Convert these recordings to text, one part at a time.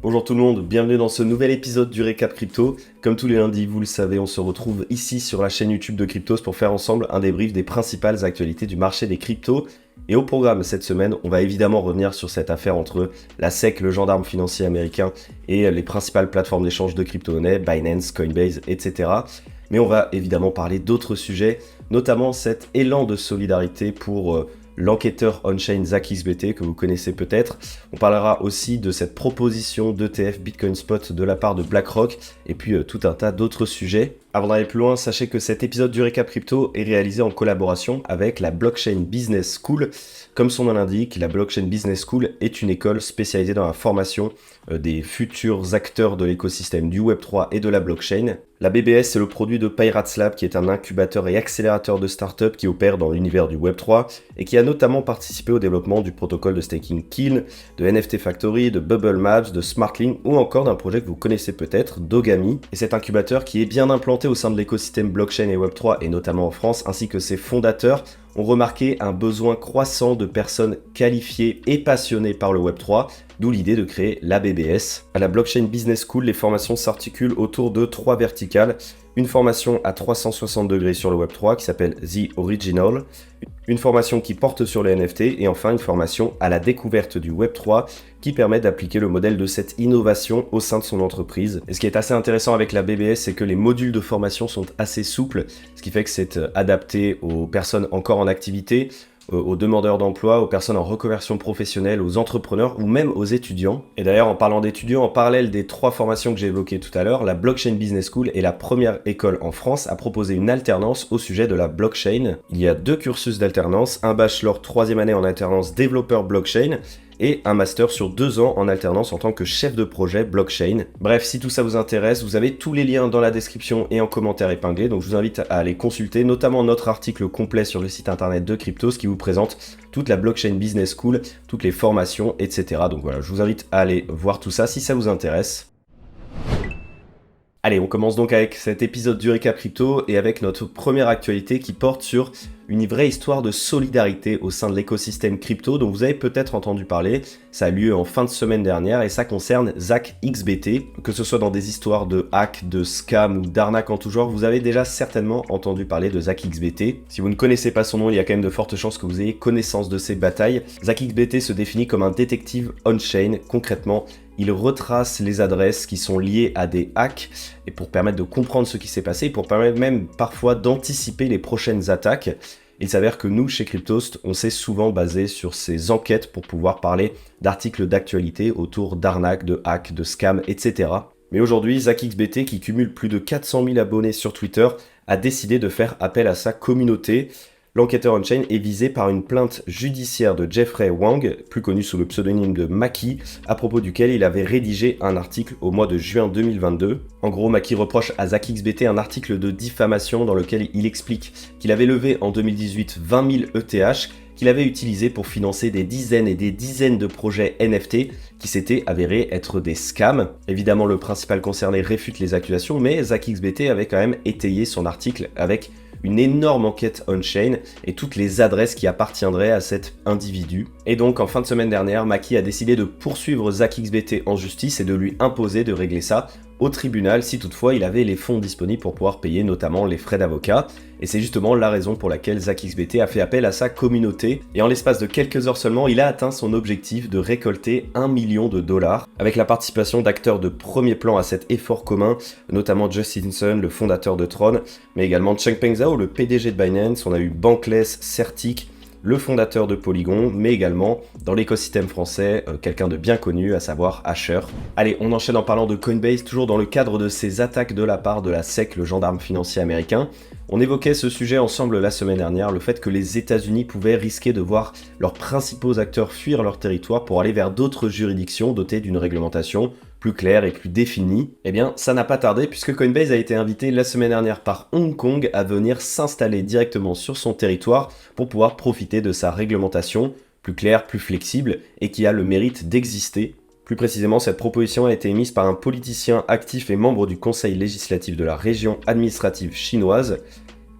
Bonjour tout le monde, bienvenue dans ce nouvel épisode du Récap Crypto. Comme tous les lundis, vous le savez, on se retrouve ici sur la chaîne YouTube de Cryptos pour faire ensemble un débrief des principales actualités du marché des cryptos. Et au programme cette semaine, on va évidemment revenir sur cette affaire entre la SEC, le gendarme financier américain, et les principales plateformes d'échange de crypto-monnaies, Binance, Coinbase, etc. Mais on va évidemment parler d'autres sujets, notamment cet élan de solidarité pour l'enquêteur on-chain ZachXBT que vous connaissez peut-être. On parlera aussi de cette proposition d'ETF Bitcoin Spot de la part de BlackRock et puis tout un tas d'autres sujets. Avant d'aller plus loin, sachez que cet épisode du Récap Crypto est réalisé en collaboration avec la Blockchain Business School. Comme son nom l'indique, la Blockchain Business School est une école spécialisée dans la formation des futurs acteurs de l'écosystème du Web3 et de la blockchain. La BBS, c'est le produit de Pirates Lab, qui est un incubateur et accélérateur de startups qui opère dans l'univers du Web3 et qui a notamment participé au développement du protocole de staking Kiln, de NFT Factory, de Bubble Maps, de Smartling ou encore d'un projet que vous connaissez peut-être, Dogami. Et cet incubateur qui est bien implanté au sein de l'écosystème blockchain et Web3 et notamment en France, ainsi que ses fondateurs, ont remarqué un besoin croissant de personnes qualifiées et passionnées par le Web3, d'où l'idée de créer la BBS. À la Blockchain Business School, les formations s'articulent autour de 3 verticales. Une formation à 360 degrés sur le Web3 qui s'appelle The Original, une formation qui porte sur les NFT et enfin une formation à la découverte du Web3 qui permet d'appliquer le modèle de cette innovation au sein de son entreprise. Et ce qui est assez intéressant avec la BBS, c'est que les modules de formation sont assez souples, ce qui fait que c'est adapté aux personnes encore en activité, aux demandeurs d'emploi, aux personnes en reconversion professionnelle, aux entrepreneurs ou même aux étudiants. Et d'ailleurs, en parlant d'étudiants, en parallèle des 3 formations que j'ai évoquées tout à l'heure, la Blockchain Business School est la première école en France à proposer une alternance au sujet de la blockchain. Il y a 2 cursus d'alternance, un bachelor 3e année en alternance développeur blockchain et un master sur 2 ans en alternance en tant que chef de projet blockchain. Bref, si tout ça vous intéresse, vous avez tous les liens dans la description et en commentaire épinglé, donc je vous invite à aller consulter, notamment notre article complet sur le site internet de Cryptos qui vous présente toute la Blockchain Business School, toutes les formations, etc. Donc voilà, je vous invite à aller voir tout ça si ça vous intéresse. Allez, on commence donc avec cet épisode du Récap Crypto et avec notre première actualité qui porte sur une vraie histoire de solidarité au sein de l'écosystème crypto dont vous avez peut-être entendu parler. Ça a lieu en fin de semaine dernière et ça concerne ZachXBT. Que ce soit dans des histoires de hack, de scam ou d'arnaque en tout genre, vous avez déjà certainement entendu parler de ZachXBT. Si vous ne connaissez pas son nom, il y a quand même de fortes chances que vous ayez connaissance de ces batailles. ZachXBT se définit comme un détective on-chain. Concrètement, il retrace les adresses qui sont liées à des hacks et pour permettre de comprendre ce qui s'est passé, pour permettre même parfois d'anticiper les prochaines attaques. Il s'avère que nous, chez Cryptost, on s'est souvent basé sur ces enquêtes pour pouvoir parler d'articles d'actualité autour d'arnaques, de hacks, de scams, etc. Mais aujourd'hui, ZachXBT, qui cumule plus de 400 000 abonnés sur Twitter, a décidé de faire appel à sa communauté. L'enquêteur on-chain est visé par une plainte judiciaire de Jeffrey Wang, plus connu sous le pseudonyme de Maki, à propos duquel il avait rédigé un article au mois de juin 2022. En gros, Maki reproche à ZachXBT un article de diffamation dans lequel il explique qu'il avait levé en 2018 20 000 ETH qu'il avait utilisé pour financer des dizaines et des dizaines de projets NFT qui s'étaient avérés être des scams. Évidemment, le principal concerné réfute les accusations, mais ZachXBT avait quand même étayé son article avec une énorme enquête on-chain et toutes les adresses qui appartiendraient à cet individu. Et donc en fin de semaine dernière, Maki a décidé de poursuivre ZachXBT en justice et de lui imposer de régler ça au tribunal si toutefois il avait les fonds disponibles pour pouvoir payer notamment les frais d'avocat. Et c'est justement la raison pour laquelle ZachXBT a fait appel à sa communauté. Et en l'espace de quelques heures seulement, il a atteint son objectif de récolter $1 million, avec la participation d'acteurs de premier plan à cet effort commun, notamment Justin Sun, le fondateur de Tron, mais également Changpeng Zhao, le PDG de Binance. On a eu Bankless, Certic, le fondateur de Polygon, mais également dans l'écosystème français, quelqu'un de bien connu, à savoir Asher. Allez, on enchaîne en parlant de Coinbase, toujours dans le cadre de ces attaques de la part de la SEC, le gendarme financier américain. On évoquait ce sujet ensemble la semaine dernière, le fait que les États-Unis pouvaient risquer de voir leurs principaux acteurs fuir leur territoire pour aller vers d'autres juridictions dotées d'une réglementation plus claire et plus définie. Eh bien, ça n'a pas tardé puisque Coinbase a été invité la semaine dernière par Hong Kong à venir s'installer directement sur son territoire pour pouvoir profiter de sa réglementation plus claire, plus flexible et qui a le mérite d'exister. Plus précisément, cette proposition a été émise par un politicien actif et membre du conseil législatif de la région administrative chinoise.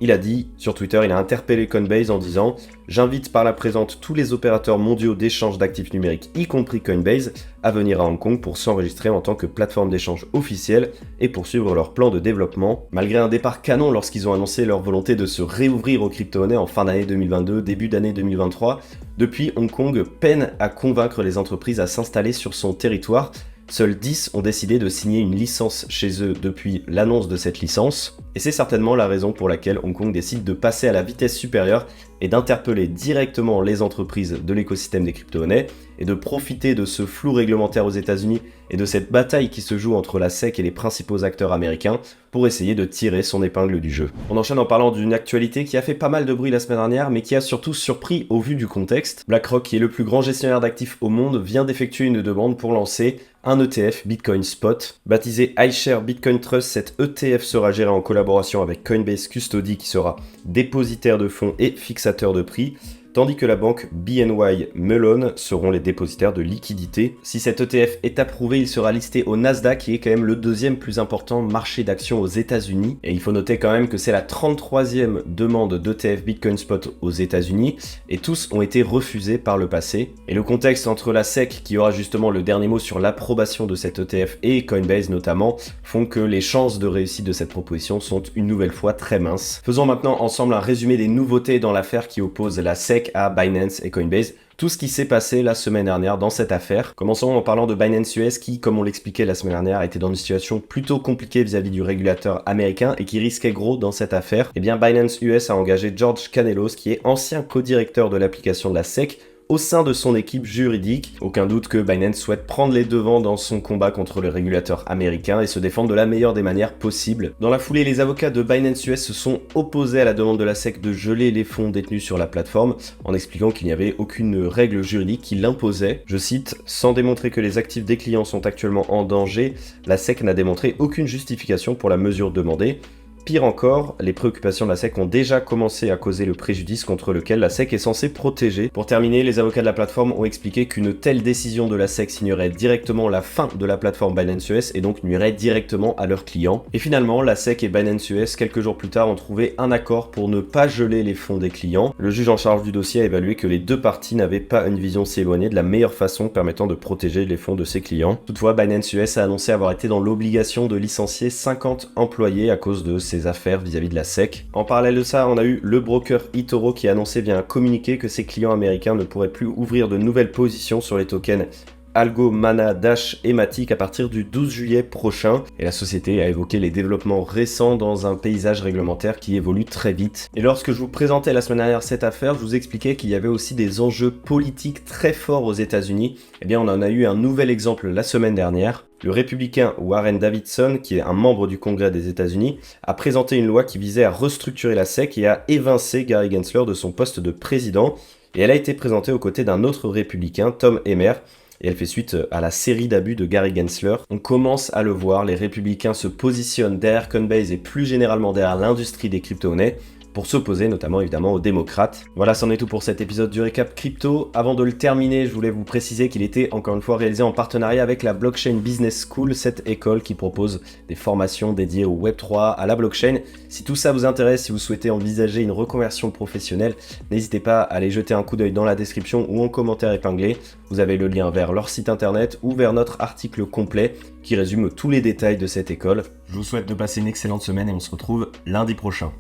Il a dit sur Twitter, il a interpellé Coinbase en disant « J'invite par la présente tous les opérateurs mondiaux d'échange d'actifs numériques, y compris Coinbase, à venir à Hong Kong pour s'enregistrer en tant que plateforme d'échange officielle et poursuivre leur plan de développement. » Malgré un départ canon lorsqu'ils ont annoncé leur volonté de se réouvrir aux crypto-monnaies en fin d'année 2022, début d'année 2023, depuis Hong Kong peine à convaincre les entreprises à s'installer sur son territoire. Seuls 10 ont décidé de signer une licence chez eux depuis l'annonce de cette licence, et c'est certainement la raison pour laquelle Hong Kong décide de passer à la vitesse supérieure et d'interpeller directement les entreprises de l'écosystème des crypto-monnaies et de profiter de ce flou réglementaire aux États-Unis et de cette bataille qui se joue entre la SEC et les principaux acteurs américains pour essayer de tirer son épingle du jeu. On enchaîne en parlant d'une actualité qui a fait pas mal de bruit la semaine dernière, mais qui a surtout surpris au vu du contexte. BlackRock, qui est le plus grand gestionnaire d'actifs au monde, vient d'effectuer une demande pour lancer un ETF Bitcoin Spot. Baptisé iShares Bitcoin Trust, cet ETF sera géré en collaboration avec Coinbase Custody, qui sera dépositaire de fonds et fixateur de prix, tandis que la banque BNY Mellon seront les dépositaires de liquidités. Si cet ETF est approuvé, il sera listé au Nasdaq, qui est quand même le deuxième plus important marché d'actions aux États-Unis. Et il faut noter quand même que c'est la 33e demande d'ETF Bitcoin Spot aux États-Unis, et tous ont été refusés par le passé. Et le contexte entre la SEC, qui aura justement le dernier mot sur l'approbation de cet ETF, et Coinbase notamment, font que les chances de réussite de cette proposition sont une nouvelle fois très minces. Faisons maintenant ensemble un résumé des nouveautés dans l'affaire qui oppose la SEC à Binance et Coinbase, tout ce qui s'est passé la semaine dernière dans cette affaire. Commençons en parlant de Binance US qui, comme on l'expliquait la semaine dernière, était dans une situation plutôt compliquée vis-à-vis du régulateur américain et qui risquait gros dans cette affaire. Eh bien, Binance US a engagé George Canelos, qui est ancien co-directeur de l'application de la SEC, au sein de son équipe juridique. Aucun doute que Binance souhaite prendre les devants dans son combat contre le régulateur américain et se défendre de la meilleure des manières possibles. Dans la foulée, les avocats de Binance US se sont opposés à la demande de la SEC de geler les fonds détenus sur la plateforme en expliquant qu'il n'y avait aucune règle juridique qui l'imposait. Je cite, « Sans démontrer que les actifs des clients sont actuellement en danger, la SEC n'a démontré aucune justification pour la mesure demandée. Pire encore, les préoccupations de la SEC ont déjà commencé à causer le préjudice contre lequel la SEC est censée protéger. » Pour terminer, les avocats de la plateforme ont expliqué qu'une telle décision de la SEC signerait directement la fin de la plateforme Binance US et donc nuirait directement à leurs clients. Et finalement, la SEC et Binance US, quelques jours plus tard, ont trouvé un accord pour ne pas geler les fonds des clients. Le juge en charge du dossier a évalué que les deux parties n'avaient pas une vision si éloignée de la meilleure façon permettant de protéger les fonds de ses clients. Toutefois, Binance US a annoncé avoir été dans l'obligation de licencier 50 employés à cause de ces affaires vis-à-vis de la SEC. En parallèle de ça, on a eu le broker eToro qui a annoncé via un communiqué que ses clients américains ne pourraient plus ouvrir de nouvelles positions sur les tokens Algo, Mana, Dash et Matic à partir du 12 juillet prochain. Et la société a évoqué les développements récents dans un paysage réglementaire qui évolue très vite. Et lorsque je vous présentais la semaine dernière cette affaire, je vous expliquais qu'il y avait aussi des enjeux politiques très forts aux États-Unis. Eh bien, on en a eu un nouvel exemple la semaine dernière. Le républicain Warren Davidson, qui est un membre du Congrès des États-Unis, a présenté une loi qui visait à restructurer la SEC et à évincer Gary Gensler de son poste de président. Et elle a été présentée aux côtés d'un autre républicain, Tom Emmer. Et elle fait suite à la série d'abus de Gary Gensler. On commence à le voir, les républicains se positionnent derrière Coinbase et plus généralement derrière l'industrie des crypto-monnaies pour s'opposer notamment évidemment aux démocrates. Voilà, c'en est tout pour cet épisode du récap crypto. Avant de le terminer, je voulais vous préciser qu'il était encore une fois réalisé en partenariat avec la Blockchain Business School, cette école qui propose des formations dédiées au Web3, à la blockchain. Si tout ça vous intéresse, si vous souhaitez envisager une reconversion professionnelle, n'hésitez pas à aller jeter un coup d'œil dans la description ou en commentaire épinglé. Vous avez le lien vers leur site internet ou vers notre article complet qui résume tous les détails de cette école. Je vous souhaite de passer une excellente semaine et on se retrouve lundi prochain.